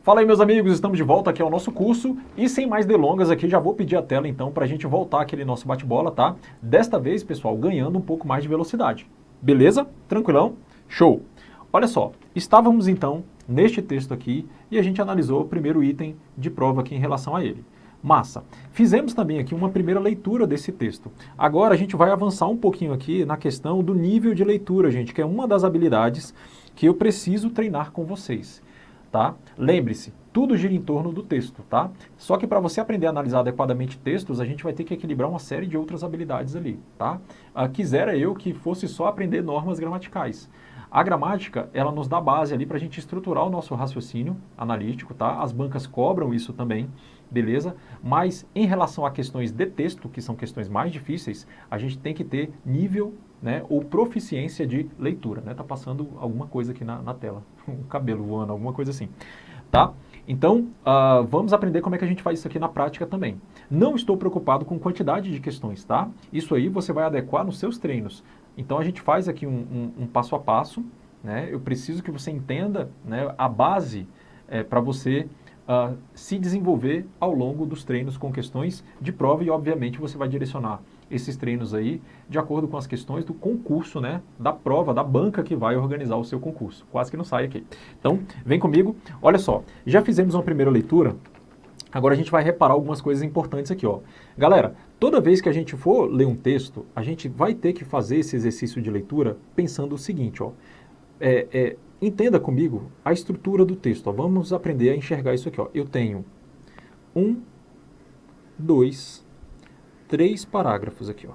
Fala aí, meus amigos, estamos de volta aqui ao nosso curso e sem mais delongas aqui já vou pedir a tela então para a gente voltar aquele nosso bate-bola, tá? Desta vez, pessoal, ganhando um pouco mais de velocidade. Beleza? Tranquilão? Show! Olha só, estávamos então neste texto aqui e a gente analisou o primeiro item de prova aqui em relação a ele. Massa! Fizemos também aqui uma primeira leitura desse texto. Agora a gente vai avançar um pouquinho aqui na questão do nível de leitura, gente, que é uma das habilidades que eu preciso treinar com vocês. Tá? Lembre-se, tudo gira em torno do texto, tá? Só que para você aprender a analisar adequadamente textos, a gente vai ter que equilibrar uma série de outras habilidades ali, tá? Quisera eu que fosse só aprender normas gramaticais. A gramática, ela nos dá base ali para a gente estruturar o nosso raciocínio analítico, tá? As bancas cobram isso também, beleza? Mas em relação a questões de texto, que são questões mais difíceis, a gente tem que ter nível, né, ou proficiência de leitura, né? Tá passando alguma coisa aqui na tela, um cabelo voando, alguma coisa assim, tá? Então, vamos aprender como é que a gente faz isso aqui na prática também. Não estou preocupado com quantidade de questões, tá? Isso aí você vai adequar nos seus treinos. Então, a gente faz aqui um passo a passo, né? Eu preciso que você entenda, né, a base para você se desenvolver ao longo dos treinos com questões de prova e, obviamente, você vai direcionar esses treinos aí de acordo com as questões do concurso, né, da prova, da banca que vai organizar o seu concurso. Quase que não sai aqui. Então, vem comigo. Olha só, já fizemos uma primeira leitura, agora a gente vai reparar algumas coisas importantes aqui, ó. Galera, toda vez que a gente for ler um texto, a gente vai ter que fazer esse exercício de leitura pensando o seguinte, ó. Entenda comigo a estrutura do texto, ó. Vamos aprender a enxergar isso aqui, ó. Eu tenho 1, 2, 3 parágrafos aqui, ó.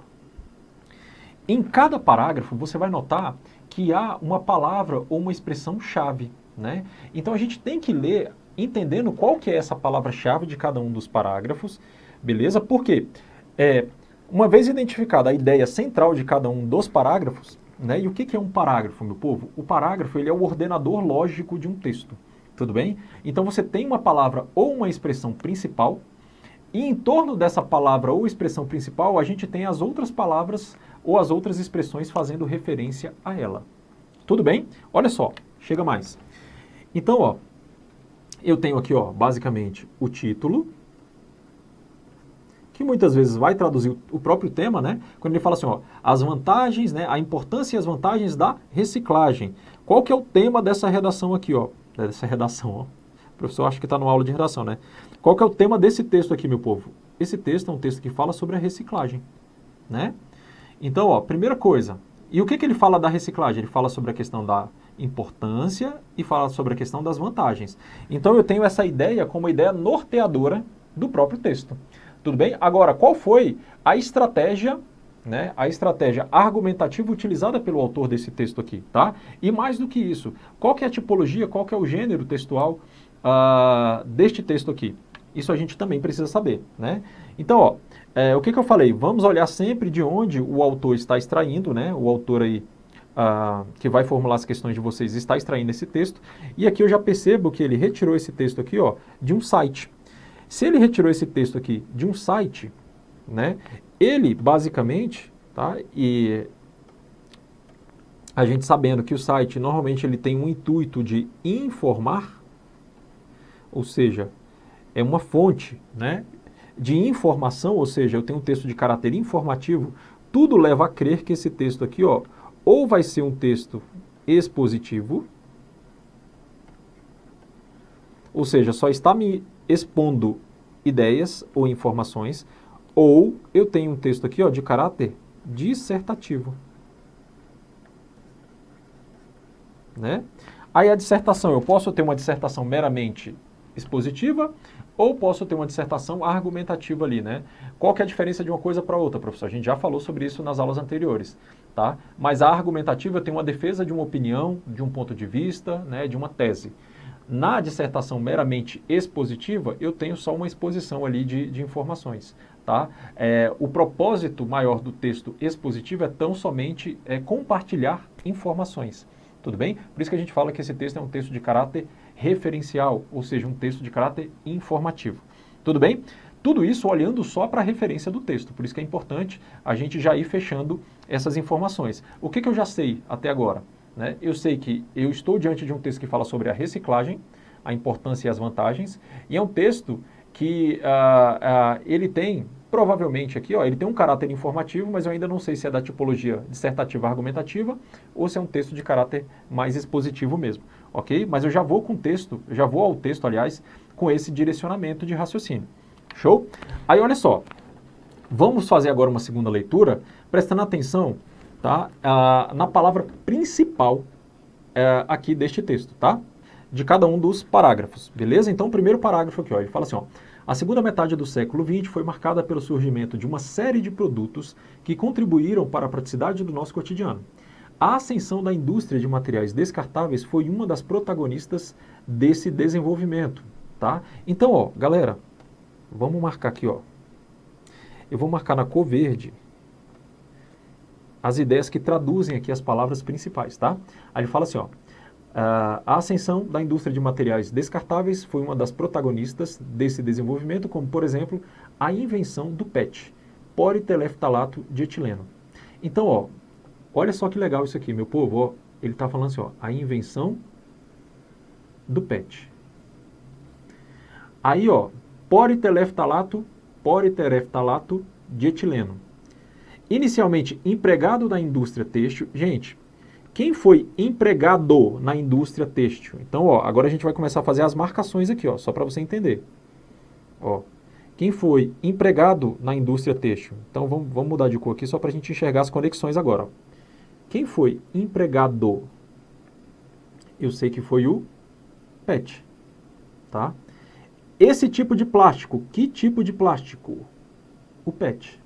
Em cada parágrafo, você vai notar que há uma palavra ou uma expressão-chave, né? Então, a gente tem que ler entendendo qual que é essa palavra-chave de cada um dos parágrafos, beleza? Porque, uma vez identificada a ideia central de cada um dos parágrafos, né? E o que é um parágrafo, meu povo? O parágrafo, ele é o ordenador lógico de um texto, tudo bem? Então, você tem uma palavra ou uma expressão principal, e em torno dessa palavra ou expressão principal, a gente tem as outras palavras ou as outras expressões fazendo referência a ela. Tudo bem? Olha só, chega mais. Então, ó, eu tenho aqui, ó, basicamente, o título, que muitas vezes vai traduzir o próprio tema, né? Quando ele fala assim, ó, as vantagens, né, a importância e as vantagens da reciclagem. Qual que é o tema dessa redação aqui, ó? Dessa redação, ó. O professor acha que está numa aula de redação, né? Qual que é o tema desse texto aqui, meu povo? Esse texto é um texto que fala sobre a reciclagem, né? Então, ó, primeira coisa. E o que ele fala da reciclagem? Ele fala sobre a questão da importância e fala sobre a questão das vantagens. Então, eu tenho essa ideia como ideia norteadora do próprio texto. Tudo bem? Agora, qual foi a estratégia, né? A estratégia argumentativa utilizada pelo autor desse texto aqui, tá? E mais do que isso, qual que é a tipologia, qual que é o gênero textual deste texto aqui? Isso a gente também precisa saber, né? Então, ó, o que eu falei? Vamos olhar sempre de onde o autor está extraindo, né? O autor aí, que vai formular as questões de vocês, está extraindo esse texto. E aqui eu já percebo que ele retirou esse texto aqui, ó, de um site. Se ele retirou esse texto aqui de um site, né? Ele, basicamente, tá? E a gente sabendo que o site, normalmente, ele tem um intuito de informar, ou seja, é uma fonte, né, de informação, ou seja, eu tenho um texto de caráter informativo, tudo leva a crer que esse texto aqui, ó, ou vai ser um texto expositivo, ou seja, só está me expondo ideias ou informações, ou eu tenho um texto aqui, ó, de caráter dissertativo, né? Aí a dissertação, eu posso ter uma dissertação meramente expositiva ou posso ter uma dissertação argumentativa ali, né? Qual que é a diferença de uma coisa para outra, professor? A gente já falou sobre isso nas aulas anteriores, tá? Mas a argumentativa tem uma defesa de uma opinião, de um ponto de vista, né, de uma tese. Na dissertação meramente expositiva, eu tenho só uma exposição ali de informações, tá? O propósito maior do texto expositivo é tão somente compartilhar informações. Tudo bem? Por isso que a gente fala que esse texto é um texto de caráter referencial, ou seja, um texto de caráter informativo. Tudo bem? Tudo isso olhando só para a referência do texto, por isso que é importante a gente já ir fechando essas informações. O que eu já sei até agora? Né? Eu sei que eu estou diante de um texto que fala sobre a reciclagem, a importância e as vantagens. E é um texto que ele tem, provavelmente aqui, ó, ele tem um caráter informativo, mas eu ainda não sei se é da tipologia dissertativa argumentativa ou se é um texto de caráter mais expositivo mesmo, ok? Mas eu já vou com o texto, já vou ao texto, aliás, com esse direcionamento de raciocínio. Show? Aí olha só, vamos fazer agora uma segunda leitura, prestando atenção, tá, na palavra principal aqui deste texto, tá? De cada um dos parágrafos, beleza? Então, o primeiro parágrafo aqui, ó, ele fala assim, ó, a segunda metade do século XX foi marcada pelo surgimento de uma série de produtos que contribuíram para a praticidade do nosso cotidiano. A ascensão da indústria de materiais descartáveis foi uma das protagonistas desse desenvolvimento, tá? Então, ó, galera, vamos marcar aqui, ó. Eu vou marcar na cor verde as ideias que traduzem aqui as palavras principais, tá? Aí ele fala assim, ó, a ascensão da indústria de materiais descartáveis foi uma das protagonistas desse desenvolvimento, como, por exemplo, a invenção do PET, polietileno de etileno. Então, ó, olha só que legal isso aqui, meu povo, ó, ele está falando assim, ó, a invenção do PET. Aí, ó, polietileno de etileno. Inicialmente empregado na indústria têxtil, gente, quem foi empregado na indústria têxtil? Então, ó, agora a gente vai começar a fazer as marcações aqui, ó, só para você entender. Ó, quem foi empregado na indústria têxtil? Então, vamos mudar de cor aqui só para a gente enxergar as conexões agora. Ó. Quem foi empregado? Eu sei que foi o PET, tá? Esse tipo de plástico, que tipo de plástico? O PET.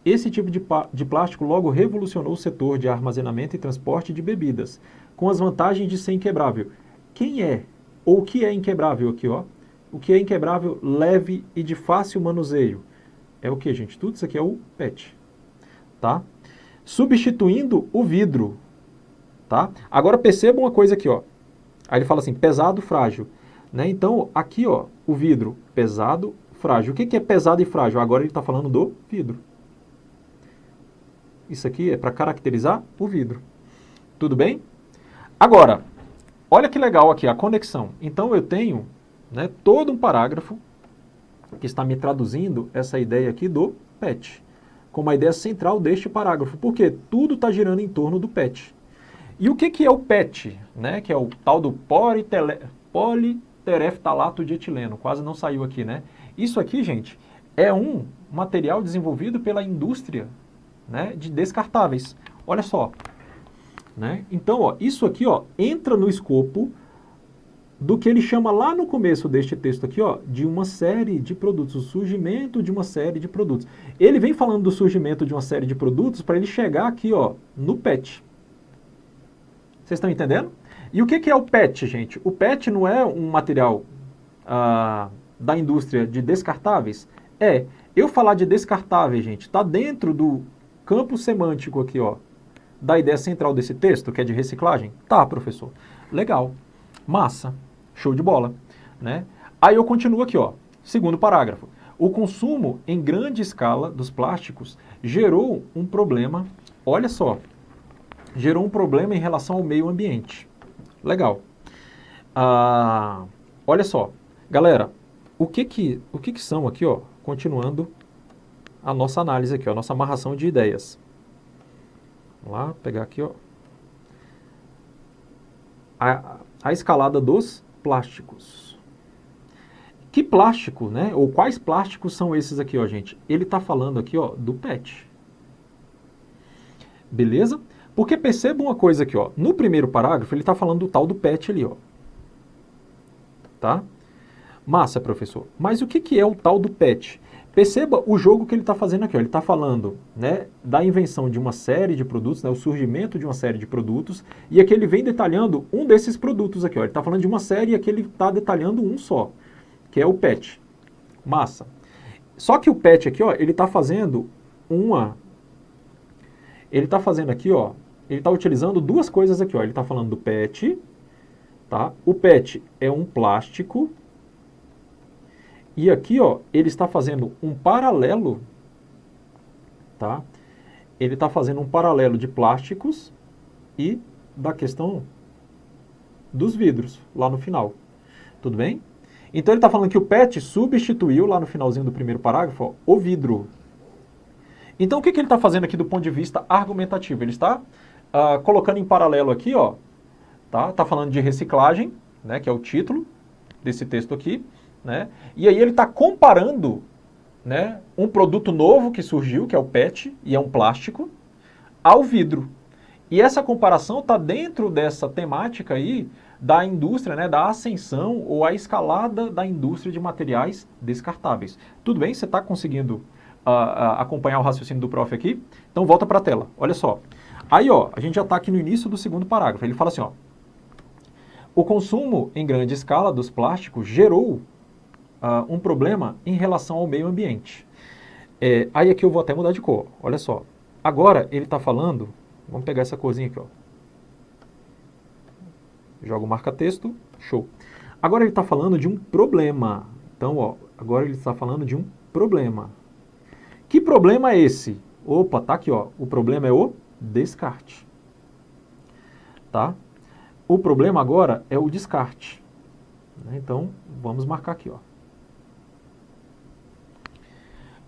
Esse tipo de plástico logo revolucionou o setor de armazenamento e transporte de bebidas, com as vantagens de ser inquebrável. Quem é, ou o que é inquebrável aqui, ó? O que é inquebrável, leve e de fácil manuseio. É o que, gente? Tudo isso aqui é o PET, tá? Substituindo o vidro, tá? Agora perceba uma coisa aqui, ó. Aí ele fala assim, pesado, frágil, né? Então, aqui, ó, o vidro, pesado, frágil. O que é pesado e frágil? Agora ele está falando do vidro. Isso aqui é para caracterizar o vidro. Tudo bem? Agora, olha que legal aqui a conexão. Então eu tenho, né, todo um parágrafo que está me traduzindo essa ideia aqui do PET, como a ideia central deste parágrafo, porque tudo está girando em torno do PET. E o que é o PET? Né, que é o tal do polietereftalato de etileno. Quase não saiu aqui, né? Isso aqui, gente, é um material desenvolvido pela indústria, né, de descartáveis. Olha só. Né? Então, ó, isso aqui, ó, entra no escopo do que ele chama lá no começo deste texto aqui, ó, de uma série de produtos, o surgimento de uma série de produtos. Ele vem falando do surgimento de uma série de produtos para ele chegar aqui, ó, no PET. Vocês estão entendendo? E o que é o PET, gente? O PET não é um material da indústria de descartáveis? Eu falar de descartáveis, gente, está dentro do campo semântico aqui, ó, da ideia central desse texto, que é de reciclagem? Tá, professor. Legal. Massa. Show de bola. Né? Aí eu continuo aqui, ó. Segundo parágrafo. O consumo em grande escala dos plásticos gerou um problema, olha só, gerou um problema em relação ao meio ambiente. Legal. Olha só. Galera, o que são aqui, ó, continuando a nossa análise aqui, ó, a nossa amarração de ideias. Vamos lá, pegar aqui, ó. A escalada dos plásticos. Que plástico, né? Ou quais plásticos são esses aqui, ó, gente? Ele está falando aqui, ó, do PET. Beleza? Porque perceba uma coisa aqui, ó. No primeiro parágrafo, ele está falando do tal do PET ali, ó. Tá? Massa, professor. Mas o que é o tal do PET? Perceba o jogo que ele está fazendo aqui. Ó. Ele está falando, né, da invenção de uma série de produtos, né, o surgimento de uma série de produtos, e aqui ele vem detalhando um desses produtos aqui. Ó. Ele está falando de uma série e aqui ele está detalhando um só, que é o PET. Massa. Só que o PET aqui, ó, ele está fazendo Ele está fazendo aqui, ó, ele está utilizando duas coisas aqui, ó. Ele está falando do PET, tá? O PET é um plástico. E aqui, ó, ele está fazendo um paralelo, tá? Ele está fazendo um paralelo de plásticos e da questão dos vidros, lá no final. Tudo bem? Então ele está falando que o PET substituiu, lá no finalzinho do primeiro parágrafo, ó, o vidro. Então o que ele está fazendo aqui do ponto de vista argumentativo? Ele está colocando em paralelo aqui, ó, tá falando de reciclagem, né, que é o título desse texto aqui, né, e aí ele está comparando, né, um produto novo que surgiu, que é o PET, e é um plástico, ao vidro. E essa comparação está dentro dessa temática aí da indústria, né, da ascensão ou a escalada da indústria de materiais descartáveis. Tudo bem? Você está conseguindo acompanhar o raciocínio do prof aqui? Então volta para a tela, olha só. Aí, ó, a gente já está aqui no início do segundo parágrafo. Ele fala assim, ó, o consumo em grande escala dos plásticos gerou um problema em relação ao meio ambiente. Aí aqui eu vou até mudar de cor, olha só. Agora ele está falando, vamos pegar essa corzinha aqui, ó. Joga o marca-texto, show. Agora ele está falando de um problema. Então, ó, agora ele está falando de um problema. Que problema é esse? Opa, tá aqui, ó. O problema é o descarte. Tá? O problema agora é o descarte. Então, vamos marcar aqui, ó.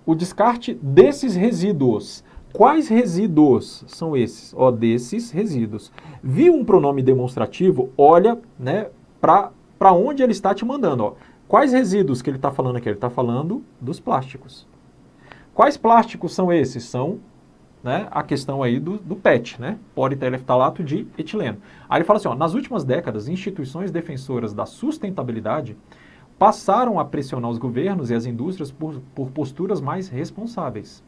O descarte desses resíduos. Quais resíduos são esses? Ó, desses resíduos. Viu um pronome demonstrativo? Olha, né, para onde ele está te mandando. Ó. Quais resíduos que ele está falando aqui? Ele está falando dos plásticos. Quais plásticos são esses? São, né, a questão aí do PET, né, polietileftalato de etileno. Aí ele fala assim, ó, nas últimas décadas, instituições defensoras da sustentabilidade passaram a pressionar os governos e as indústrias por posturas mais responsáveis.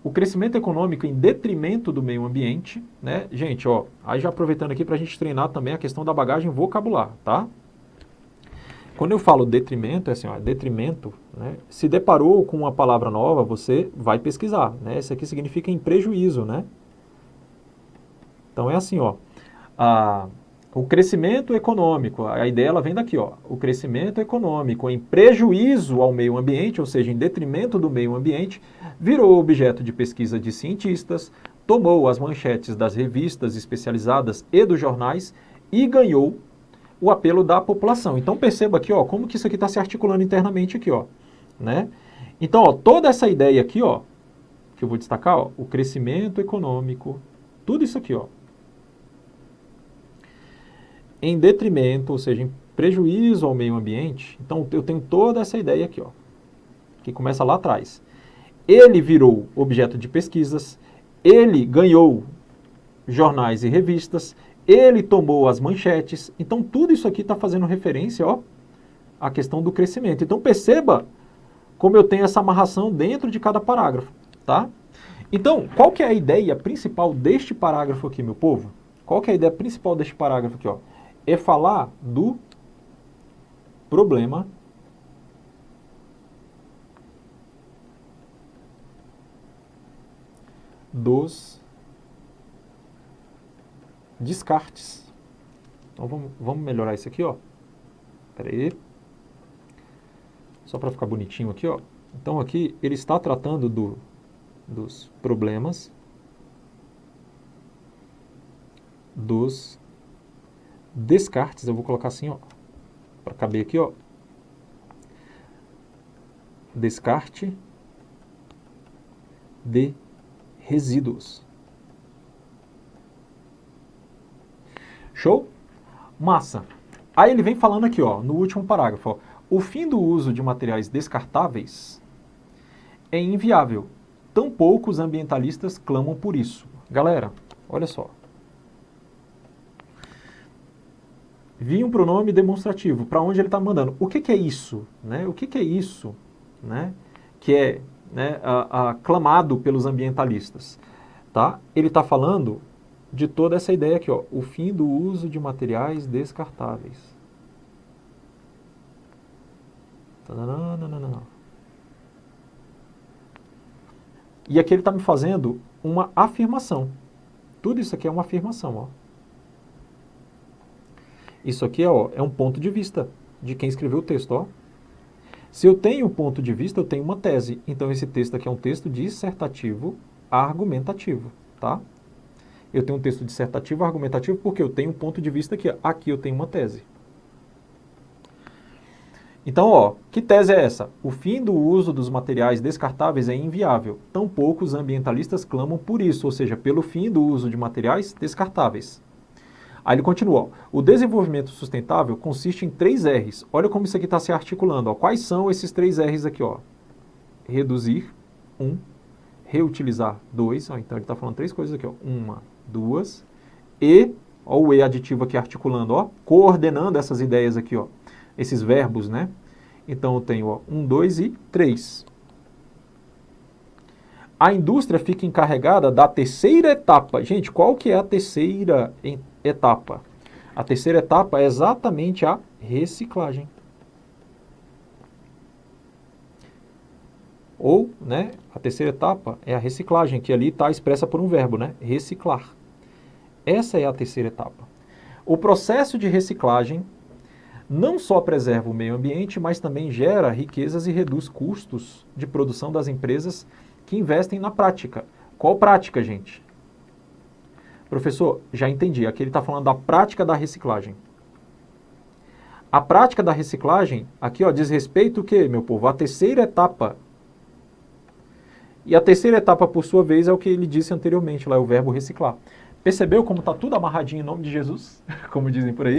O crescimento econômico em detrimento do meio ambiente, né? Gente, ó, aí já aproveitando aqui para a gente treinar também a questão da bagagem vocabular, tá? Quando eu falo detrimento, é assim, ó, detrimento, né? Se deparou com uma palavra nova, você vai pesquisar, né? Isso aqui significa em prejuízo, né? Então é assim, ó, o crescimento econômico, a ideia ela vem daqui, ó, o crescimento econômico em prejuízo ao meio ambiente, ou seja, em detrimento do meio ambiente, virou objeto de pesquisa de cientistas, tomou as manchetes das revistas especializadas e dos jornais e ganhou o apelo da população. Então perceba aqui, ó, como que isso aqui está se articulando internamente aqui, ó, né? Então, ó, toda essa ideia aqui, ó, que eu vou destacar, ó, o crescimento econômico, tudo isso aqui, ó, em detrimento, ou seja, em prejuízo ao meio ambiente. Então, eu tenho toda essa ideia aqui, ó, que começa lá atrás. Ele virou objeto de pesquisas, ele ganhou jornais e revistas, ele tomou as manchetes. Então, tudo isso aqui está fazendo referência, ó, à questão do crescimento. Então, perceba como eu tenho essa amarração dentro de cada parágrafo, tá? Então, qual que é a ideia principal deste parágrafo aqui, meu povo? Qual que é a ideia principal deste parágrafo aqui, ó? É falar do problema dos descartes. Então vamos melhorar isso aqui, ó. Espera aí. Só para ficar bonitinho aqui, ó. Então aqui ele está tratando dos problemas dos descartes. Eu vou colocar assim, ó, para caber aqui, ó. Descarte de resíduos. Show? Massa. Aí ele vem falando aqui, ó, no último parágrafo, ó, o fim do uso de materiais descartáveis é inviável. Tampouco os ambientalistas clamam por isso. Galera, olha só. Vi um pronome demonstrativo. Para onde ele está mandando? O que é isso? Né? O que é isso, né? Que é, né, clamado pelos ambientalistas? Tá? Ele está falando de toda essa ideia aqui, ó, o fim do uso de materiais descartáveis. E aqui ele está me fazendo uma afirmação. Tudo isso aqui é uma afirmação, ó. Isso aqui, ó, é um ponto de vista de quem escreveu o texto, ó. Se eu tenho um ponto de vista, eu tenho uma tese. Então esse texto aqui é um texto dissertativo argumentativo, tá? Eu tenho um texto dissertativo argumentativo porque eu tenho um ponto de vista aqui. Aqui eu tenho uma tese. Então, ó, que tese é essa? O fim do uso dos materiais descartáveis é inviável. Tampouco os ambientalistas clamam por isso, ou seja, pelo fim do uso de materiais descartáveis. Aí ele continua, ó, o desenvolvimento sustentável consiste em 3 R's. Olha como isso aqui está se articulando. Ó. Quais são esses 3 R's aqui? Ó? Reduzir, 1. Reutilizar, 2. Ó, então ele está falando 3 coisas aqui. Ó. 1, 2. E, ó, o E aditivo aqui articulando, ó, coordenando essas ideias aqui, ó, esses verbos, né? Então eu tenho ó, 1, 2 e 3. A indústria fica encarregada da terceira etapa. Gente, qual que é a terceira etapa? A terceira etapa é exatamente a reciclagem. Ou, né, a terceira etapa é a reciclagem, que ali está expressa por um verbo, né? Reciclar. Essa é a terceira etapa. O processo de reciclagem não só preserva o meio ambiente, mas também gera riquezas e reduz custos de produção das empresas que investem na prática. Qual prática, gente? Professor, já entendi. Aqui ele está falando da prática da reciclagem. A prática da reciclagem, aqui ó, diz respeito o quê, meu povo? A terceira etapa. E a terceira etapa, por sua vez, é o que ele disse anteriormente, lá é o verbo reciclar. Percebeu como está tudo amarradinho em nome de Jesus? Como dizem por aí.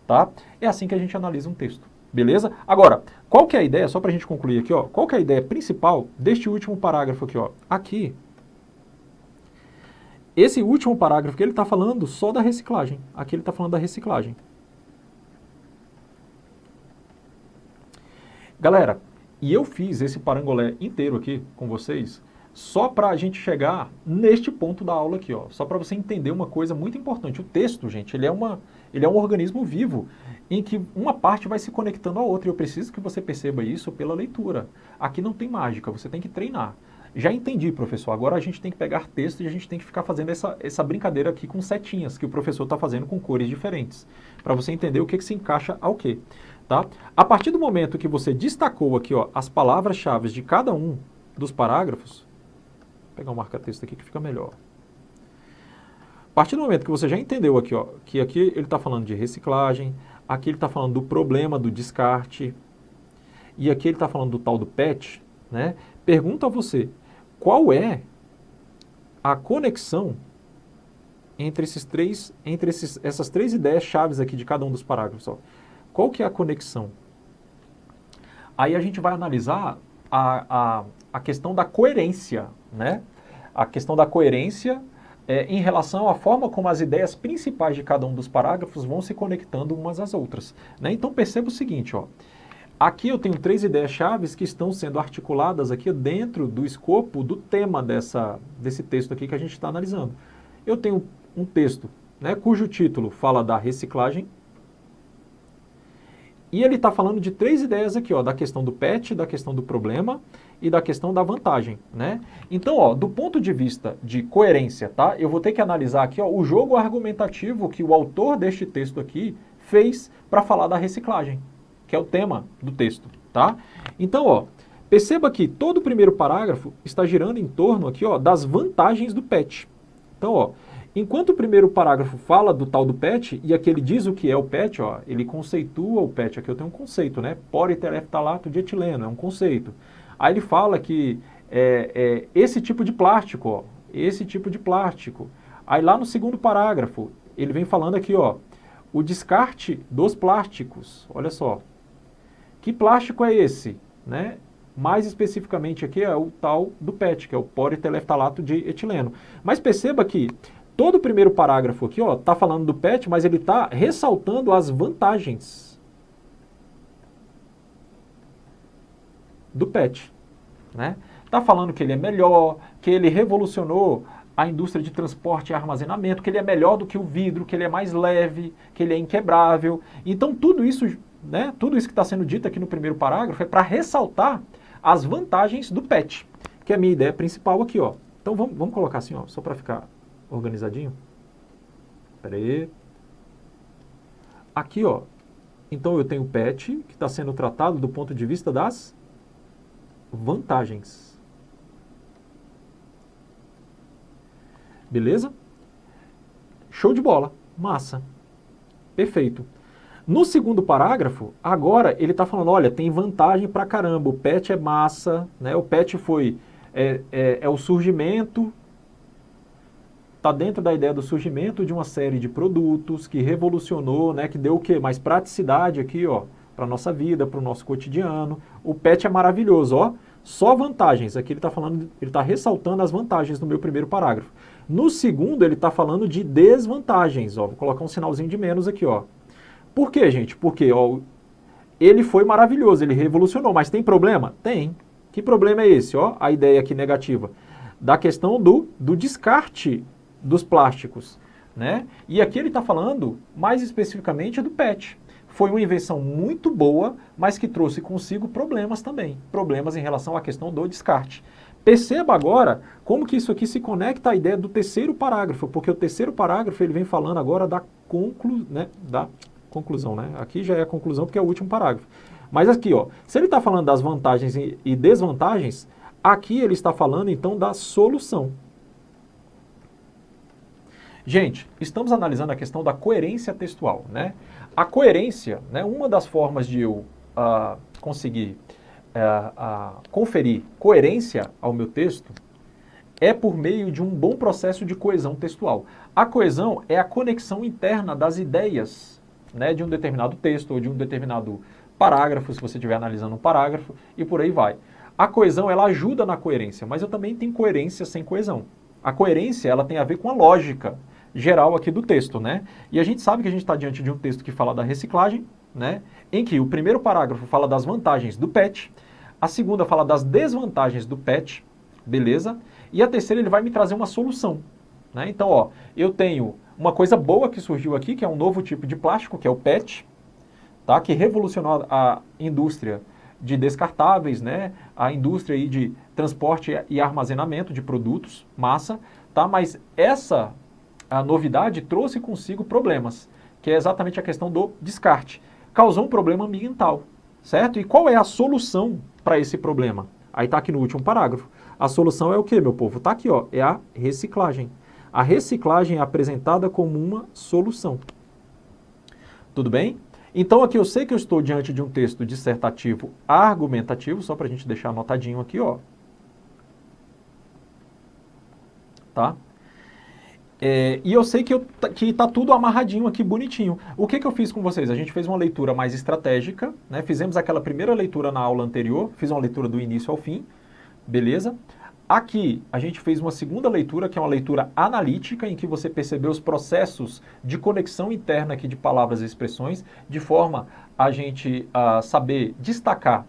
Tá? É assim que a gente analisa um texto, beleza? Agora, qual que é a ideia, só para a gente concluir aqui, ó, qual que é a ideia principal deste último parágrafo aqui, ó? Aqui, esse último parágrafo que ele está falando só da reciclagem, aqui ele está falando da reciclagem. Galera, e eu fiz esse parangolé inteiro aqui com vocês, só para a gente chegar neste ponto da aula aqui, ó, só para você entender uma coisa muito importante. O texto, gente, ele é um organismo vivo, em que uma parte vai se conectando à outra, e eu preciso que você perceba isso pela leitura. Aqui não tem mágica, você tem que treinar. Já entendi, professor, agora a gente tem que pegar texto e a gente tem que ficar fazendo essa brincadeira aqui com setinhas, que o professor está fazendo com cores diferentes, para você entender o que se encaixa ao quê. Tá? A partir do momento que você destacou aqui ó, as palavras-chave de cada um dos parágrafos, vou pegar um marca-texto aqui que fica melhor. A partir do momento que você já entendeu aqui, ó, que aqui ele está falando de reciclagem, aqui ele está falando do problema do descarte, e aqui ele está falando do tal do PET, né? Pergunto a você, qual é a conexão entre essas 3 ideias chaves aqui de cada um dos parágrafos? Ó? Qual que é a conexão? Aí a gente vai analisar a questão da coerência, né? A questão da coerência em relação à forma como as ideias principais de cada um dos parágrafos vão se conectando umas às outras. Né? Então perceba o seguinte, ó. Aqui eu tenho 3 ideias chaves que estão sendo articuladas aqui dentro do escopo do tema desse texto aqui que a gente está analisando. Eu tenho um texto, né, cujo título fala da reciclagem, e ele está falando de 3 ideias aqui, ó, da questão do PET, da questão do problema e da questão da vantagem, né? Então, ó, do ponto de vista de coerência, tá? Eu vou ter que analisar aqui, ó, o jogo argumentativo que o autor deste texto aqui fez para falar da reciclagem, que é o tema do texto, tá? Então, ó, perceba que todo o primeiro parágrafo está girando em torno aqui, ó, das vantagens do PET. Então, ó, enquanto o primeiro parágrafo fala do tal do PET, e aqui ele diz o que é o PET, ó, ele conceitua o PET, aqui eu tenho um conceito, né? Polietileno de etileno, é um conceito. Aí ele fala que esse tipo de plástico, ó, esse tipo de plástico. Aí lá no segundo parágrafo, ele vem falando aqui, ó, o descarte dos plásticos, olha só. Que plástico é esse? Né? Mais especificamente aqui é o tal do PET, que é o polietileno de etileno. Mas perceba que todo o primeiro parágrafo aqui está falando do PET, mas ele está ressaltando as vantagens do PET. Né? Está falando que ele é melhor, que ele revolucionou a indústria de transporte e armazenamento, que ele é melhor do que o vidro, que ele é mais leve, que ele é inquebrável. Então tudo isso, né, tudo isso que está sendo dito aqui no primeiro parágrafo é para ressaltar as vantagens do PET, que é a minha ideia principal aqui. Ó. Então vamos colocar assim, ó, só para ficar organizadinho. Espera aí. Aqui, ó. Então eu tenho o PET, que está sendo tratado do ponto de vista das vantagens. Beleza? Show de bola. Massa. Perfeito. No segundo parágrafo, agora ele está falando, olha, tem vantagem pra caramba, o PET é massa, né? O PET é o surgimento, está dentro da ideia do surgimento de uma série de produtos que revolucionou, né? Que deu o quê? Mais praticidade aqui, ó, para a nossa vida, para o nosso cotidiano. O PET é maravilhoso, ó. Só vantagens. Aqui ele está falando, ele está ressaltando as vantagens no meu primeiro parágrafo. No segundo, ele está falando de desvantagens, ó. Vou colocar um sinalzinho de menos aqui, ó. Por quê, gente? Porque, ó, ele foi maravilhoso, ele revolucionou, mas tem problema? Tem. Que problema é esse, ó? A ideia aqui negativa. Da questão do descarte dos plásticos, né? E aqui ele está falando mais especificamente do PET. Foi uma invenção muito boa, mas que trouxe consigo problemas também. Problemas em relação à questão do descarte. Perceba agora como que isso aqui se conecta à ideia do terceiro parágrafo, porque o terceiro parágrafo ele vem falando agora da conclusão, né? Aqui já é a conclusão porque é o último parágrafo. Mas aqui, ó, se ele está falando das vantagens e desvantagens, aqui ele está falando então da solução. Gente, estamos analisando a questão da coerência textual, né? A coerência, né, uma das formas de eu conseguir conferir coerência ao meu texto é por meio de um bom processo de coesão textual. A coesão é a conexão interna das ideias, né, de um determinado texto ou de um determinado parágrafo, se você estiver analisando um parágrafo, e por aí vai. A coesão, ela ajuda na coerência, mas eu também tenho coerência sem coesão. A coerência, ela tem a ver com a lógica geral aqui do texto, né? E a gente sabe que a gente está diante de um texto que fala da reciclagem, né? Em que o primeiro parágrafo fala das vantagens do PET, a segunda fala das desvantagens do PET, beleza? E a terceira ele vai me trazer uma solução, né? Então, ó, eu tenho uma coisa boa que surgiu aqui, que é um novo tipo de plástico, que é o PET, tá? Que revolucionou a indústria de descartáveis, né? A indústria aí de transporte e armazenamento de produtos, massa, tá? Mas a novidade trouxe consigo problemas, que é exatamente a questão do descarte. Causou um problema ambiental, certo? E qual é a solução para esse problema? Aí está aqui no último parágrafo. A solução é o que, meu povo? Está aqui, ó, é a reciclagem. A reciclagem é apresentada como uma solução. Tudo bem? Então aqui eu sei que eu estou diante de um texto dissertativo argumentativo, só para a gente deixar anotadinho aqui, ó. Tá? E eu sei que está tudo amarradinho aqui, bonitinho. O que eu fiz com vocês? A gente fez uma leitura mais estratégica, né? Fizemos aquela primeira leitura na aula anterior, fiz uma leitura do início ao fim, beleza? Aqui a gente fez uma segunda leitura, que é uma leitura analítica, em que você percebeu os processos de conexão interna aqui de palavras e expressões, de forma a gente saber destacar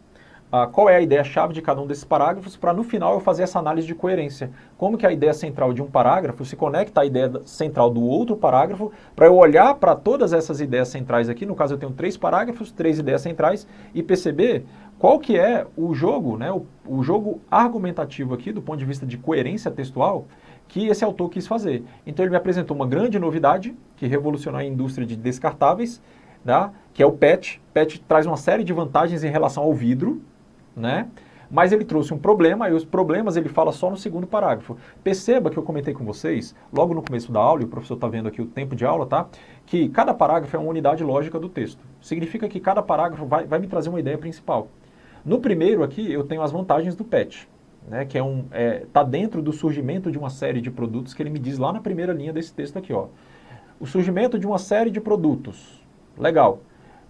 qual é a ideia-chave de cada um desses parágrafos, para no final eu fazer essa análise de coerência. Como que a ideia central de um parágrafo se conecta à ideia central do outro parágrafo, para eu olhar para todas essas ideias centrais aqui, no caso eu tenho 3 parágrafos, 3 ideias centrais, e perceber qual que é o jogo, né, o jogo argumentativo aqui, do ponto de vista de coerência textual, que esse autor quis fazer. Então ele me apresentou uma grande novidade, que revolucionou a indústria de descartáveis, né, que é o PET. PET traz uma série de vantagens em relação ao vidro, né? Mas ele trouxe um problema, e os problemas ele fala só no segundo parágrafo. Perceba que eu comentei com vocês, logo no começo da aula, e o professor está vendo aqui o tempo de aula, tá? Que cada parágrafo é uma unidade lógica do texto. Significa que cada parágrafo vai me trazer uma ideia principal. No primeiro aqui, eu tenho as vantagens do PET, né? Que tá dentro do surgimento de uma série de produtos, que ele me diz lá na primeira linha desse texto aqui, ó. O surgimento de uma série de produtos, legal,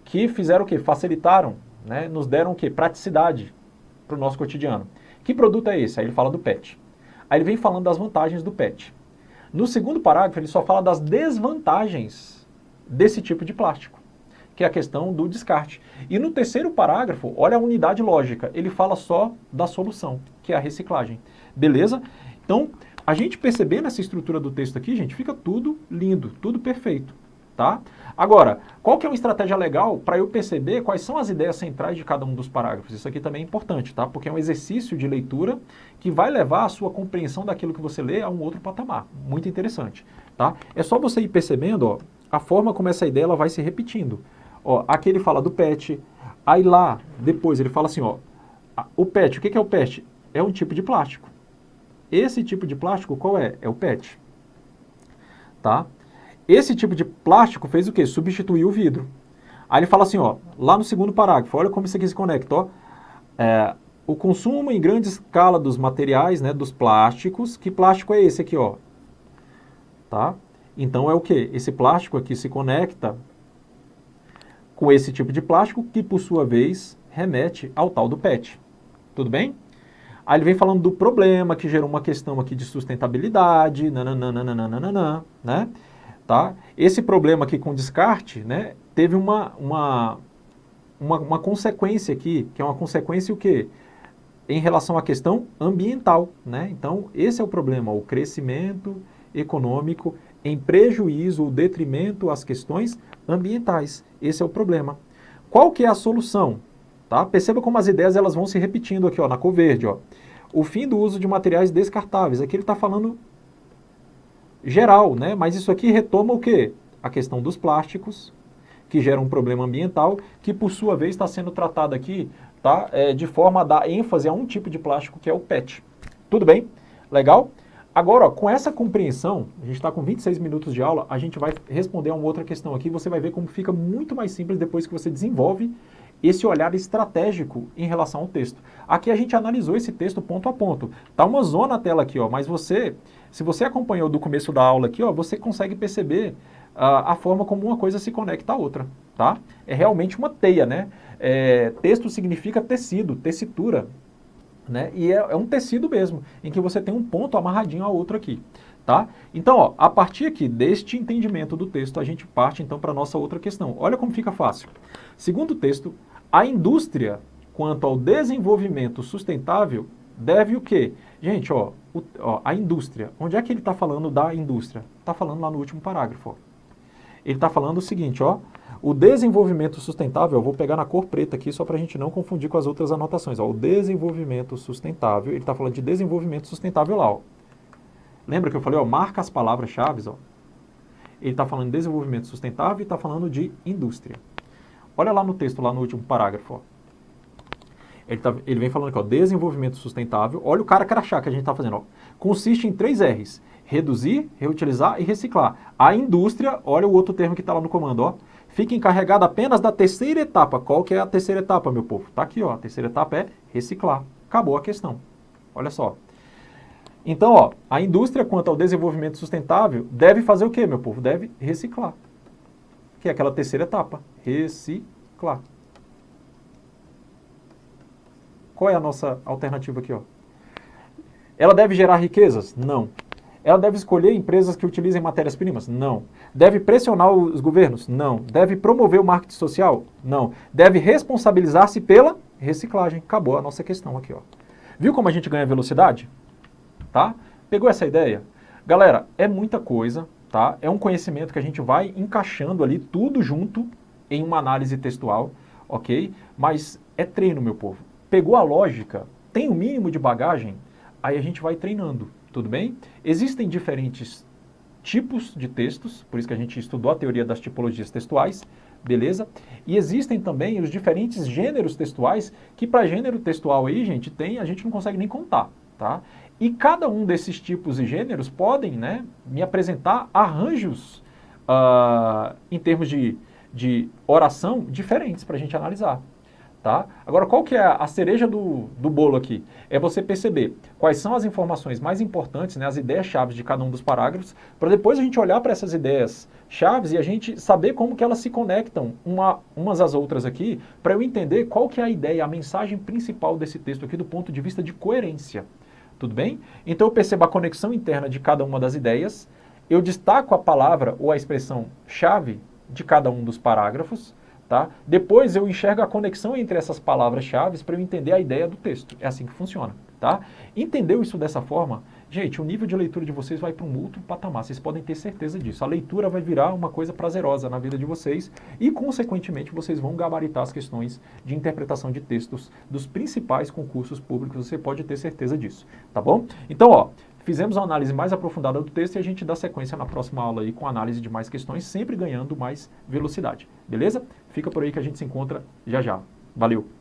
que fizeram o quê? Facilitaram, né? Nos deram o quê? Praticidade para o nosso cotidiano. Que produto é esse? Aí ele fala do PET. Aí ele vem falando das vantagens do PET. No segundo parágrafo, ele só fala das desvantagens desse tipo de plástico, que é a questão do descarte. E no terceiro parágrafo, olha a unidade lógica, ele fala só da solução, que é a reciclagem. Beleza? Então, a gente percebendo essa estrutura do texto aqui, gente, fica tudo lindo, tudo perfeito. Tá? Agora, qual que é uma estratégia legal para eu perceber quais são as ideias centrais de cada um dos parágrafos? Isso aqui também é importante, tá? Porque é um exercício de leitura que vai levar a sua compreensão daquilo que você lê a um outro patamar. Muito interessante, tá? É só você ir percebendo, ó, a forma como essa ideia ela vai se repetindo. Ó, aqui ele fala do PET, aí lá, depois ele fala assim, ó, o PET, o que é o PET? É um tipo de plástico. Esse tipo de plástico qual é? É o PET, tá? Esse tipo de plástico fez o quê? Substituiu o vidro. Aí ele fala assim, ó, lá no segundo parágrafo, olha como isso aqui se conecta, ó. O consumo em grande escala dos materiais, né, dos plásticos. Que plástico é esse aqui, ó? Tá? Então é o quê? Esse plástico aqui se conecta com esse tipo de plástico que, por sua vez, remete ao tal do PET. Tudo bem? Aí ele vem falando do problema que gerou uma questão aqui de sustentabilidade, nananana, né? Tá? Esse problema aqui com descarte, né, teve uma consequência aqui, que é uma consequência o quê? Em relação à questão ambiental, né? Então, esse é o problema, o crescimento econômico em prejuízo ou detrimento às questões ambientais. Esse é o problema. Qual que é a solução? Tá? Perceba como as ideias elas vão se repetindo aqui, ó, na cor verde. Ó. O fim do uso de materiais descartáveis. Aqui ele está falando geral, né? Mas isso aqui retoma o quê? A questão dos plásticos, que geram um problema ambiental, que por sua vez está sendo tratado aqui, tá? De forma a dar ênfase a um tipo de plástico que é o PET. Tudo bem? Legal? Agora, ó, com essa compreensão, a gente está com 26 minutos de aula, a gente vai responder a uma outra questão aqui, você vai ver como fica muito mais simples depois que você desenvolve esse olhar estratégico em relação ao texto. Aqui a gente analisou esse texto ponto a ponto. Tá uma zona na tela aqui, ó, mas você, se você acompanhou do começo da aula aqui, ó, você consegue perceber a forma como uma coisa se conecta à outra, tá? É realmente uma teia, né? Texto significa tecido, tessitura, né? E é um tecido mesmo, em que você tem um ponto amarradinho ao outro aqui, tá? Então, ó, a partir aqui deste entendimento do texto, a gente parte então para a nossa outra questão. Olha como fica fácil. Segundo o texto, a indústria, quanto ao desenvolvimento sustentável, deve o quê? Gente, ó, a indústria, onde é que ele está falando da indústria? Está falando lá no último parágrafo, ó. Ele está falando o seguinte, ó, o desenvolvimento sustentável, eu vou pegar na cor preta aqui só para a gente não confundir com as outras anotações, ó, o desenvolvimento sustentável, ele está falando de desenvolvimento sustentável lá, ó. Lembra que eu falei, ó, marca as palavras-chave, ó. Ele está falando de desenvolvimento sustentável e está falando de indústria. Olha lá no texto, lá no último parágrafo, ó. Ele vem falando aqui, ó, desenvolvimento sustentável, olha o cara crachá que a gente está fazendo, ó. Consiste em 3 R's. Reduzir, reutilizar e reciclar. A indústria, olha o outro termo que está lá no comando, ó, fica encarregada apenas da terceira etapa. Qual que é a terceira etapa, meu povo? Está aqui, ó, a terceira etapa é reciclar. Acabou a questão. Olha só. Então, ó, a indústria, quanto ao desenvolvimento sustentável, deve fazer o quê, meu povo? Deve reciclar. Que é aquela terceira etapa, reciclar. Qual é a nossa alternativa aqui, ó? Ela deve gerar riquezas? Não. Ela deve escolher empresas que utilizem matérias-primas? Não. Deve pressionar os governos? Não. Deve promover o marketing social? Não. Deve responsabilizar-se pela reciclagem. Acabou a nossa questão aqui, ó. Viu como a gente ganha velocidade? Tá? Pegou essa ideia? Galera, é muita coisa, tá? É um conhecimento que a gente vai encaixando ali tudo junto em uma análise textual, ok? Mas é treino, meu povo. Pegou a lógica, tem o mínimo de bagagem, aí a gente vai treinando. Tudo bem? Existem diferentes tipos de textos, por isso que a gente estudou a teoria das tipologias textuais, beleza? E existem também os diferentes gêneros textuais, que para gênero textual aí, gente, a gente não consegue nem contar, tá? E cada um desses tipos e gêneros podem, né, me apresentar arranjos em termos de oração diferentes para a gente analisar. Tá? Agora, qual que é a cereja do bolo aqui? É você perceber quais são as informações mais importantes, né, as ideias-chave de cada um dos parágrafos, para depois a gente olhar para essas ideias-chave e a gente saber como que elas se conectam umas às outras aqui, para eu entender qual que é a ideia, a mensagem principal desse texto aqui do ponto de vista de coerência. Tudo bem? Então eu percebo a conexão interna de cada uma das ideias, eu destaco a palavra ou a expressão-chave de cada um dos parágrafos, tá? Depois eu enxergo a conexão entre essas palavras-chave para eu entender a ideia do texto. É assim que funciona, tá? Entendeu isso dessa forma? Gente, o nível de leitura de vocês vai para um outro patamar, vocês podem ter certeza disso. A leitura vai virar uma coisa prazerosa na vida de vocês e, consequentemente, vocês vão gabaritar as questões de interpretação de textos dos principais concursos públicos, você pode ter certeza disso, tá bom? Então, ó, fizemos uma análise mais aprofundada do texto e a gente dá sequência na próxima aula aí com análise de mais questões, sempre ganhando mais velocidade, beleza? Fica por aí que a gente se encontra já já. Valeu!